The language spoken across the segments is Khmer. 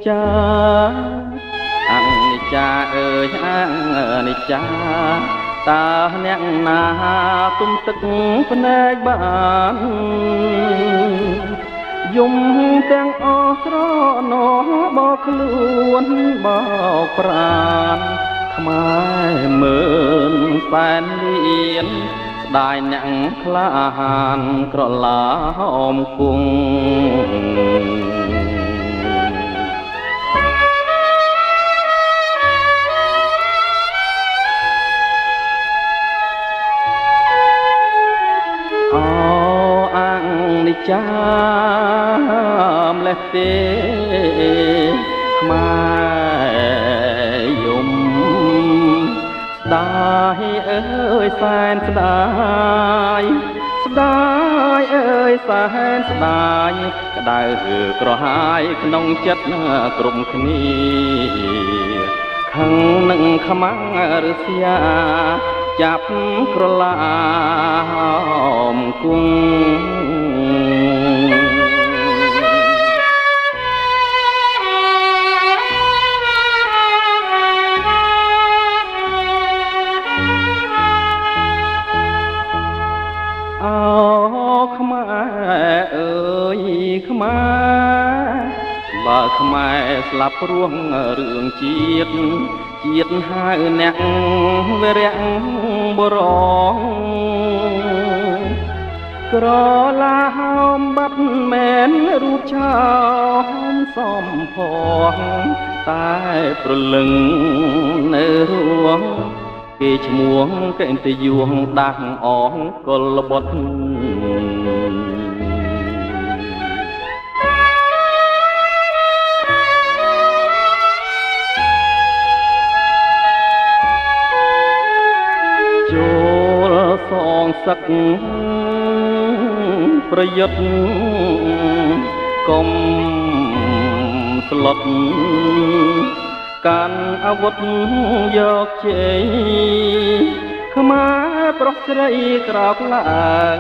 ចាអនិច្ចាអើយអនិច្ចាតើអ្នកណាទុំទឹកភ្នែកបានយំទាំងអស់ស្រណោះបោកខ្លួនបោកប្រានខ្មែរមើលសែនលៀនស្ដាយអ្នកក្លាហានក្រឡាហមគង់និច្ចាម្លេះទេខ្មែរយំស្ដាយអើយសែនស្ដាយស្ដាយអើយសែនស្ដាយក្តៅក្រហាយក្នុងចិត្តគ្រប់គ្នាខឹងនឹងខ្មាំងរស្យាចាប់ក្រឡាមគង់អោខ្មែរអើយខ្មែរបើខ្មែរស្លាប់ព្រោះរឿងជាតិហៅអ្នកវរៈបរងក្រឡាហោមបាត់មែនរូបឆោមសំផងតែប្រលឹងនៅរួងគេឈ្មោះកេនតយួងដាស់អងកលបុត្រចូលសងសឹកប្រយុទ្ធកុំស្លុតកាន់អាវុធយកជ័យខ្មែរប្រុសស្រីក្រោកឡើង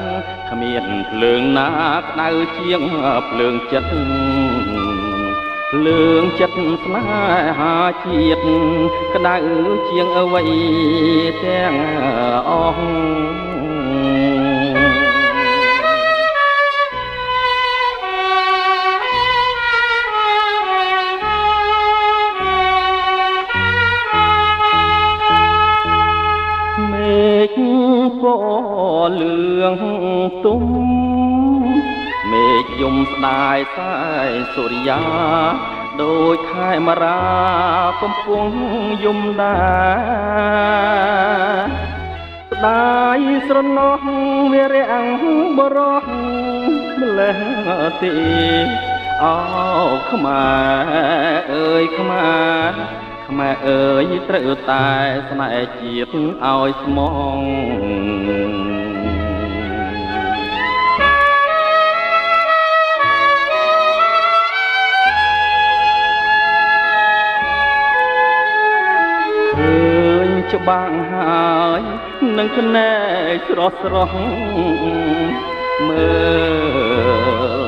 គ្មានភ្លើងណាក្តៅជាងភ្លើងចិត្តភ្លើងចិត្តស្នេហាជាតិក្តៅជាងអ្វីទាំងអស់ពណ៌លឿងទុំមេឃយំស្ដាយសាយសូរិយាដូចខែមរាកំពុងយំដែរស្ដាយស្រណោះវារាំងបរោះម្លេះទេអោខ្មែរអើយខ្មែរខ្មែរអើយត្រូវតែស្នេហ៍ជាតិឲ្យស្មងឃើញច្បាស់ហើយនឹងភ្នែកស្រស់ស្រស់មើ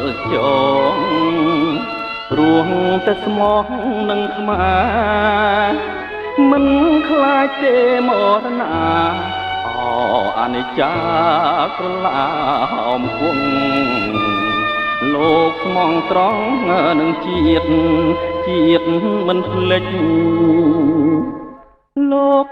លចងព្រោះតែស្មោះនឹងខ្មែរមិនខ្លាចទេមរណាអូអនិច្ចាក្រឡាហមគង់លោកស្មងត្រង់នឹងជាតិមិនភ្លេចលោក